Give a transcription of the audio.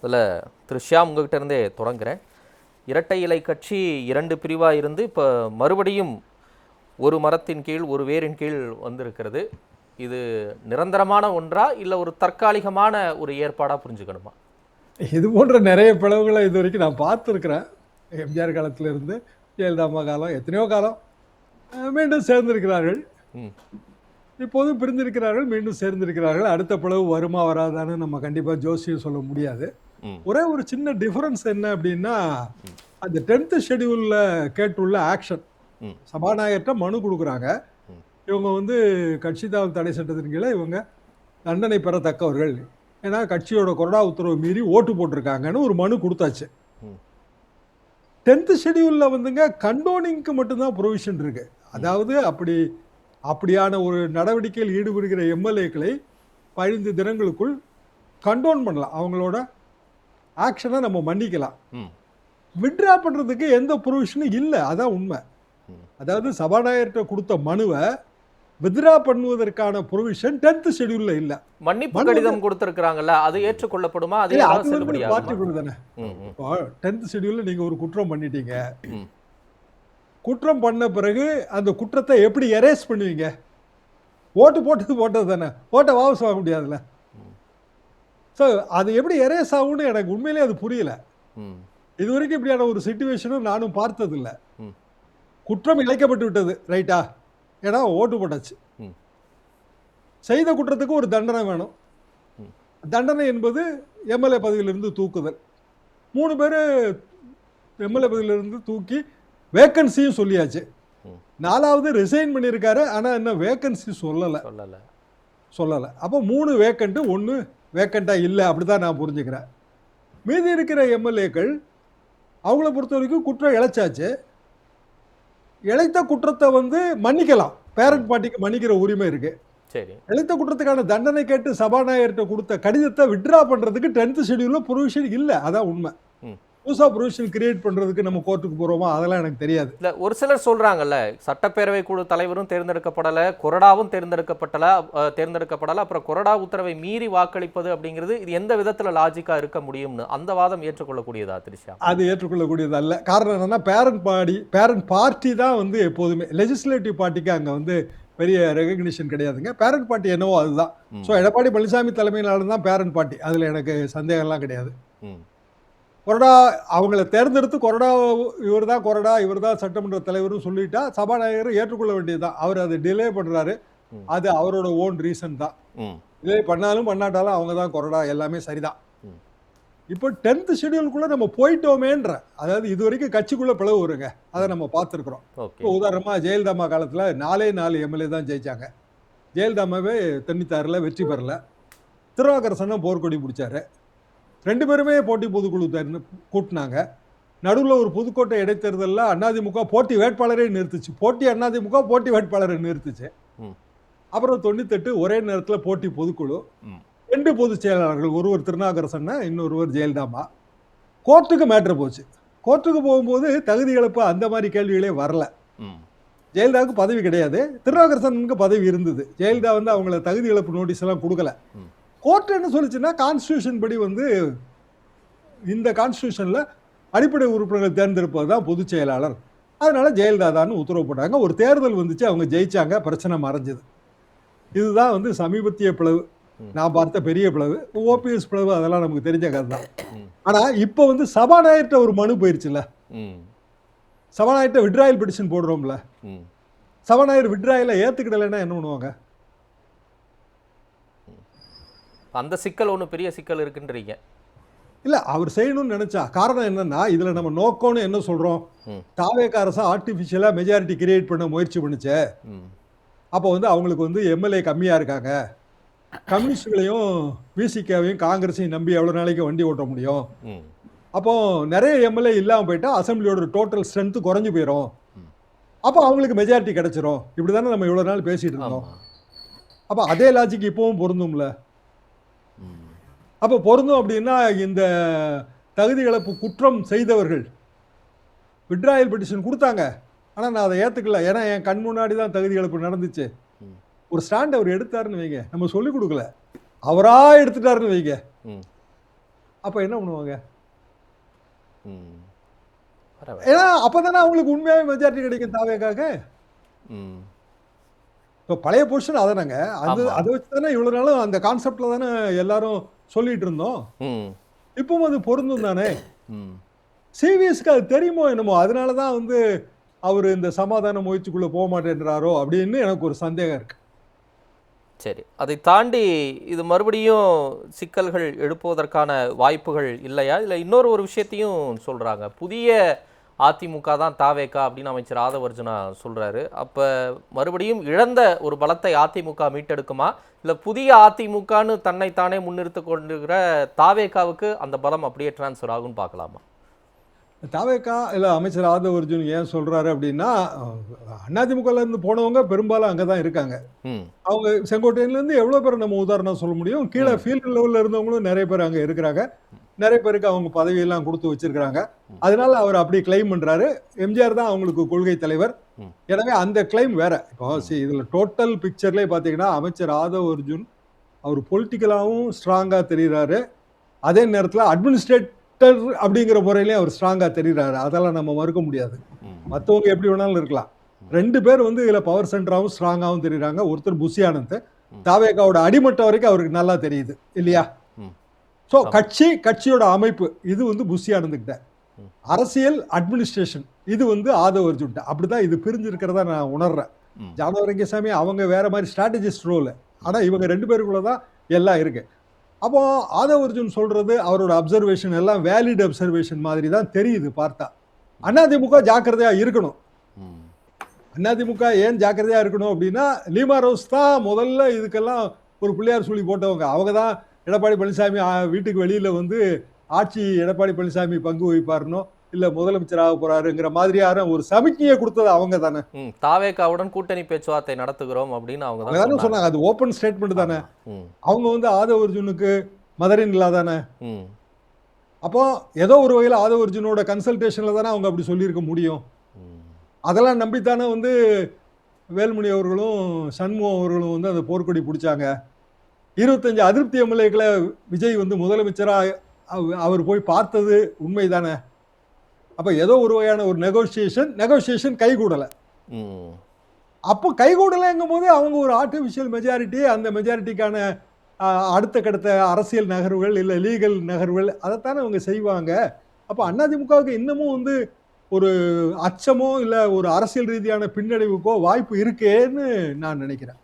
அதில் திரு ஷியாம் உங்ககிட்ட இருந்தே தொடங்குறேன். இரட்டை இலை கட்சி 2 பிரிவாக இருந்து இப்போ மறுபடியும் ஒரு மரத்தின் கீழ் ஒரு வேரின் கீழ் வந்திருக்கிறது. இது நிரந்தரமான ஒன்றா இல்லை ஒரு தற்காலிகமான ஒரு ஏற்பாடாக புரிஞ்சுக்கணுமா? இது போன்ற நிறைய பிளவுகளை இது வரைக்கும் நான் பார்த்துருக்குறேன். எம்ஜிஆர் காலத்திலிருந்து ஜெயலலிதா காலம், எத்தனையோ காலம் மீண்டும் சேர்ந்திருக்கிறார்கள். இப்போதும் பிரிந்திருக்கிறார்கள், மீண்டும் சேர்ந்திருக்கிறார்கள். அடுத்த பிளவு வருமா வராதான்னு நம்ம கண்டிப்பாக ஜோசியம் சொல்ல முடியாது. ஒரே ஒரு சின்ன டிஃபரன்ஸ் என்ன அப்படின்னா, அந்த 10th ஷெடியூலில் கேட்டுள்ள ஆக்ஷன், சபாநாயகர்கிட்ட மனு கொடுக்குறாங்க. இவங்க வந்து கட்சி தாவல் தடை சட்டத்தின் கீழே இவங்க தண்டனை பெறத்தக்கவர்கள், ஏன்னா கட்சியோட கொறடா உத்தரவு மீறி ஓட்டு போட்டிருக்காங்கன்னு ஒரு மனு கொடுத்தாச்சு. 10th ஷெடியூலில் வந்துங்க கண்டோனிங்க்கு மட்டும்தான் ப்ரொவிஷன் இருக்கு. அதாவது அப்படியான ஒரு நடவடிக்கையில் ஈடுபடுகிற எம்எல்ஏக்களை 15 தினங்களுக்குள் கண்டோன் பண்ணலாம், அவங்களோட ஆக்ஷனை நம்ம மன்னிக்கலாம். வித்ட்ரா பண்றதுக்கு எந்த ப்ரொவிஷனும் இல்லை, அதான் உண்மை. அதாவது சபாநாயகர்கிட்ட கொடுத்த மனுவை வித்ட்ரா பண்ணுவதற்கான ப்ரொவிஷன் 10th ஷெட்யூல்ல இல்ல. மன்னிப்பு கடிதம் கொடுத்திருக்காங்கல்ல, அது ஏற்றுக்கொள்ளப்படுமா? அது தானே 10th ஷெட்யூல்ல நீங்க ஒரு குற்றம் பண்ணிட்டீங்க. குற்றம் பண்ண பிறகு அந்த குற்றத்தை எப்படி எரேஸ் பண்ணுவீங்க? ஓட்டு போட்டது தானே, ஓட்டை வாபஸ் வாங்க முடியாதுல்ல. ஸோ அது எப்படி எரேஸ் ஆகும்னு எனக்கு உண்மையிலே அது புரியல. இது வரைக்கும் இப்படியான ஒரு சிச்சுவேஷனும் நானும் பார்த்ததில்லை. குற்றம் இழைக்கப்பட்டு விட்டது, ரைட்டா, ஏன்னா ஓட்டு போட்டாச்சு. செய்த குற்றத்துக்கு ஒரு தண்டனை வேணும். தண்டனை என்பது எம்எல்ஏ பதவியிலிருந்து தூக்குதல். 3 பேர் எம்எல்ஏ பதவியிலிருந்து தூக்கி வேக்கன்சியும் சொல்லியாச்சு. 4வது ரிசைன் பண்ணியிருக்காரு, ஆனால் என்ன வேக்கன்சி சொல்லலை. அப்போ 3 வேக்கண்ட், 1 வேக்கண்டாக இல்லை, அப்படிதான் நான் புரிஞ்சுக்கிறேன். மீதி இருக்கிற எம்எல்ஏக்கள் அவங்கள பொறுத்த வரைக்கும் குற்றம் இழைச்சாச்சு. இழைத்த குற்றத்தை வந்து மன்னிக்கலாம், பேரண்ட் பார்ட்டிக்கு மன்னிக்கிற உரிமை இருக்கு. இழைத்த குற்றத்துக்கான தண்டனை கேட்டு சபாநாயகர்கிட்ட கொடுத்த கடிதத்தை வித்ட்ரா பண்றதுக்கு 10th ஷெட்யூல்ல ப்ரொவிஷன் இல்லை, அதான் உண்மை. புதுசா ப்ரொவிஷன் கிரியேட் பண்றதுக்கு நம்ம கோர்ட்டுக்கு போறோமா, அதெல்லாம் எனக்கு தெரியாது. இல்ல, ஒரு சிலர் சொல்றாங்கல்ல, சட்டப்பேரவை குழு தலைவரும் தேர்ந்தெடுக்கப்படல, கொறடாவும் தேர்ந்தெடுக்கப்படல, அப்புறம் கொறடா உத்தரவை மீறி வாக்களிப்பது அப்படிங்கிறது இது எந்த விதத்துல லாஜிக்கா இருக்க முடியும்னு, அந்த வாதம் ஏற்றுக்கொள்ளக்கூடியதா திரிஷா? அது ஏற்றுக்கொள்ளக்கூடியது அல்ல. காரணம் என்னன்னா, பேரண்ட் பார்ட்டி தான் வந்து எப்போதுமே, லெஜிஸ்லேட்டிவ் பார்ட்டிக்கு அங்க வந்து பெரிய ரெகக்னிஷன் கிடையாதுங்க. பேரண்ட் பார்ட்டி என்னவோ அதுதான். ஸோ எடப்பாடி பழனிசாமி தலைமையிலான தான் பேரண்ட் பார்ட்டி, அதுல எனக்கு சந்தேகம்லாம் கிடையாது. கொறடா அவங்கள தேர்ந்தெடுத்து கொறடா இவர் தான் கொறடா, இவர் தான் சட்டமன்ற தலைவர்னு சொல்லிட்டா சபாநாயகர் ஏற்றுக்கொள்ள வேண்டியதுதான். அவர் அதை டிலே பண்றாரு, அது அவரோட ஓன் ரீசன் தான். டிலே பண்ணாலும் பண்ணாட்டாலும் அவங்க தான் கொறடா, எல்லாமே சரிதான். இப்போ 10th ஷெட்யூலுக்குள்ள நம்ம போயிட்டோமேன்ற, அதாவது இது வரைக்கும் கட்சிக்குள்ள பிளவு வருங்க, அதை நம்ம பார்த்துருக்குறோம். இப்போ உதாரணமா ஜெயலலிதா காலத்துல 4 எம்எல்ஏ தான் ஜெயிச்சாங்க. ஜெயலலிதாவே 96ல் வெற்றி பெறல. திருநாவுக்கரசன் போர்க்கொடி பிடிச்சாரு. 2 பேருமே போட்டி பொதுக்குழு கூட்டினாங்க. நடுவில் ஒரு புதுக்கோட்டை இடைத்தேர்தலில் அதிமுக போட்டி வேட்பாளரே நிறுத்துச்சு. அதிமுக போட்டி வேட்பாளரை நிறுத்துச்சு. அப்புறம் 98 ஒரே நேரத்தில் போட்டி பொதுக்குழு, 2 பொதுச் செயலாளர்கள், ஒருவர் திருநாவுக்கரசன், இன்னொருவர் ஜெயலலிதா. கோர்ட்டுக்கு மேட்ரு போச்சு. கோர்ட்டுக்கு போகும்போது தகுதி இழப்பு அந்த மாதிரி கேள்விகளே வரல. ஜெயலலிதாவுக்கு பதவி கிடையாது, திருநாவுக்கரசனுக்கு பதவி இருந்தது. ஜெயலலிதா வந்து அவங்கள தகுதி இழப்பு நோட்டீஸ் எல்லாம் கொடுக்கல. கோர்ட் என்ன சொல்லிச்சுன்னா, கான்ஸ்டியூஷன் படி வந்து இந்த கான்ஸ்டியூஷன்ல அடிப்படை உறுப்பினர்கள் தேர்ந்தெடுப்பது தான் பொதுச் செயலாளர், அதனால ஜெயலலிதா தான் உத்தரவு போட்டாங்க. ஒரு தேர்தல் வந்துச்சு, அவங்க ஜெயிச்சாங்க, பிரச்சனை மறைஞ்சது. இதுதான் வந்து சமீபத்திய பிளவு, நான் பார்த்த பெரிய பிளவு. ஓபிஎஸ் பிளவு அதெல்லாம் நமக்கு தெரிஞ்ச கதை தான். ஆனா இப்போ வந்து சபாநாயகர்கிட்ட ஒரு மனு போயிருச்சுல்ல, சபாநாயகர்கிட்ட விட்ராயல் பெட்டிஷன் போடுறோம்ல, சபாநாயகர் விட்ராயலை ஏத்துக்கிடலைன்னா என்ன பண்ணுவாங்க? அந்த சிக்கல் ஒன்று பெரிய சிக்கல் இருக்குன்றீங்க. இல்ல, அவர் செய்யணும்னு நினைச்சா. காரணம் என்னன்னா, இதுல நம்ம நோக்கம்னு என்ன சொல்றோம், தாவேக அரசு ஆர்டிபிஷியலா மெஜாரிட்டி கிரியேட் பண்ண முயற்சி பண்ணுச்சு. அப்போ வந்து அவங்களுக்கு வந்து எம்எல்ஏ கம்மியா இருக்காங்க, கம்யூனிஸ்டுகளையும் விசிகாவையும் காங்கிரஸையும் நம்பி எவ்வளவு நாளைக்கு வண்டி ஓட்ட முடியும், அப்போ நிறைய எம்எல்ஏ இல்லாம போயிட்டா அசம்பிளியோட டோட்டல் ஸ்ட்ரென்த் குறைஞ்சு போயிடும், அப்போ அவங்களுக்கு மெஜாரிட்டி கிடைச்சிரும். இப்படிதானே நம்ம இவ்வளவு நாள் பேசிட்டு இருந்தோம். அப்போ அதே லாஜிக் இப்பவும் பொருந்தும்ல. அப்போ பொருந்தும் அப்படின்னா, இந்த தகுதி இழப்பு குற்றம் செய்தவர்கள் விட்ராயல் பெட்டிஷன் கொடுத்தாங்க, ஆனால் நான் அதை ஏற்றுக்கல, ஏன்னா என் கண் முன்னாடி தான் தகுதி இழப்பு நடந்துச்சு. ஒரு ஸ்டாண்ட் அவர் எடுத்தாருன்னு வைங்க, நம்ம சொல்லிக் கொடுக்கல, அவரா எடுத்துட்டாருன்னு வைங்க, அப்ப என்ன பண்ணுவாங்க? ம். பரவால்ல. ஏன்னா அப்பதானே அவங்களுக்கு உண்மையாவே மெஜாரிட்டி கிடைக்கும் தாவேக்காக. ம். இப்போ பழைய பொசிஷன் அதானங்க. அது ஆமா. அதை வச்சு தானே இவ்வளவு நாளும் அந்த கான்செப்ட்ல தானே எல்லாரும் சொல்லிட்டு இருந்தோம். ம். இப்பவும் அது பொருந்தும் தானே. ம். சிவிஎஸ்க்கு அது தெரியுமோ என்னமோ, அதனால தான் வந்து அவரு இந்த சமாதான முயற்சிக்குள்ள போக மாட்டேன்றாரோ அப்படின்னு எனக்கு ஒரு சந்தேகம் இருக்கு. சரி. அதை தாண்டி இது மறுபடியும் சிக்கல்கள் எழுப்புவதற்கான வாய்ப்புகள் இல்லையா? இல்ல இன்னொரு ஒரு விஷயத்தையும் சொல்றாங்க. புதிய அதிமுக தான் தாவேகா அப்படின்னு அமைச்சர் ஆதவ அர்ஜுனா சொல்றாரு. அப்ப மறுபடியும் இழந்த ஒரு பலத்தை அதிமுக மீட்டெடுக்குமா? இல்ல புதிய அதிமுகன்னு தன்னைத்தானே முன்னிறுத்திக் கொண்டிருக்கிற தாவேகாவுக்கு அந்த பலம் அப்படியே டிரான்ஸ்ஃபர் ஆகும்னு பார்க்கலாமா? தாவேக்கா இல்ல அமைச்சர் ஆதவ அர்ஜுன் ஏன் சொல்றாரு அப்படின்னா, அதிமுகல இருந்து போனவங்க பெரும்பாலும் அங்கதான் இருக்காங்க. ம். அவங்க செங்கோட்டையில இருந்து எவ்வளவு பேர் நம்ம உதாரணம் சொல்ல முடியும்? கீழே ம். ஃபீல்ட் லெவல்ல இருந்தவங்களும் நிறைய பேர் அங்க இருக்கிறாங்க. நிறைய பேருக்கு அவங்க பதவியெல்லாம் கொடுத்து வச்சிருக்காங்க. அதனால அவர் அப்படி கிளைம் பண்றாரு. எம்ஜிஆர் தான் அவங்களுக்கு கொள்கை தலைவர். ம். எனவே அந்த கிளைம் வேற. இப்போ இதுல டோட்டல் பிக்சர்லயே பாத்தீங்கன்னா அமைச்சர் ஆதவ அர்ஜுன் அவர் பொலிட்டிக்கலாவும் ஸ்ட்ராங்கா தெரியுறாரு. அதே நேரத்துல அட்மினிஸ்ட்ரேட்டர் அப்படிங்கிற முறையிலயும் அவர் ஸ்ட்ராங்கா தெரியுறாரு. அதெல்லாம் நம்ம மறுக்க முடியாது. ம். மத்தவங்க எப்படி வேணாலும் இருக்கலாம். 2 பேர் வந்து இதுல பவர் சென்டராவும் ஸ்ட்ராங்காவும் தெரியுறாங்க. ஒருத்தர் புஷி ஆனந்த். தாவேகாவோட அடிமட்டம் வரைக்கும் அவருக்கு நல்லா தெரியுது இல்லையா? ம். சோ ஆமா. கட்சியோட அமைப்பு இது வந்து புஷி ஆனந்த்கிட்ட. அரசியல் அட்மினிஸ்ட்ரேஷன் இது வந்து ஆதவ அர்ஜுன்ட்ட. அப்படிதான் இது பிரிஞ்சு இருக்கிறதா நான் உணர்றேன். ம். ஜானவரங்கசாமி அவங்க வேற மாதிரி ஸ்ட்ராட்டஜிஸ்ட் ரோல். ஆனா இவங்க 2 பேருக்குள்ள தான் எல்லாம் இருக்கு. அப்போ ஆதவ அர்ஜுன் சொல்றது அவரோட அப்சர்வேஷன் எல்லாம் வேலிட் அப்சர்வேஷன் மாதிரி தான் தெரியுது பார்த்தா. அதிமுக ஜாக்கிரதையா இருக்கணும். ம். அதிமுக ஏன் ஜாக்கிரதையா இருக்கணும் அப்படின்னா, லீமா ரோஸ் தான் முதல்ல இதுக்கெல்லாம் ஒரு பிள்ளையார் சொல்லி போட்டவங்க. அவங்க தான் எடப்பாடி பழனிசாமி வீட்டுக்கு வெளியில வந்து ஆட்சி எடப்பாடி பழனிசாமி பங்கு வகிப்பாருனோ, இல்ல முதலமைச்சர் ஆக போறாருங்கிற மாதிரியான ஒரு சமிக்ஞையை கொடுத்தது அவங்க தானே. தாவேகாவுடன் கூட்டணி பேச்சுவார்த்தை நடத்துகிறோம் அப்படின்னு அவங்க அவங்க தான் தானே சொன்னாங்க. சொன்னாங்க. அது ஓப்பன் ஸ்டேட்மெண்ட் தானே. ம். அவங்க வந்து ஆதவ அர்ஜுனுக்கு மதரின் இல்லா தானே. ம். அப்போ ஏதோ ஒரு வகையில் ஆதவ அர்ஜுனோட கன்சல்டேஷன்ல தானே அவங்க அப்படி சொல்லியிருக்க முடியும். ம். அதெல்லாம் நம்பித்தானே வந்து வேல்மணி அவர்களும் சண்முகம் அவர்களும் வந்து அந்த போர்க்கொடி பிடிச்சாங்க. 25 அதிருப்தி எம்எல்ஏக்களை விஜய் வந்து முதலமைச்சரா அவர் போய் பார்த்தது உண்மைதானே. அப்ப ஏதோ ஒரு வகையான ஒரு நெகோசியேஷன் கைகூடல. ம். அப்போ கைகூடலைங்கும் போது அவங்க ஒரு ஆர்டிபிஷியல் மெஜாரிட்டி, அந்த மெஜாரிட்டிக்கான அடுத்த கடுத்த அரசியல் நகர்வுகள் இல்ல லீகல் நகர்வுகள் அதைத்தானே அவங்க செய்வாங்க. அப்ப அதிமுகவுக்கு இன்னமும் வந்து ஒரு அச்சமோ இல்ல ஒரு அரசியல் ரீதியான பின்னடைவுக்கோ வாய்ப்பு இருக்கேன்னு நான் நினைக்கிறேன்.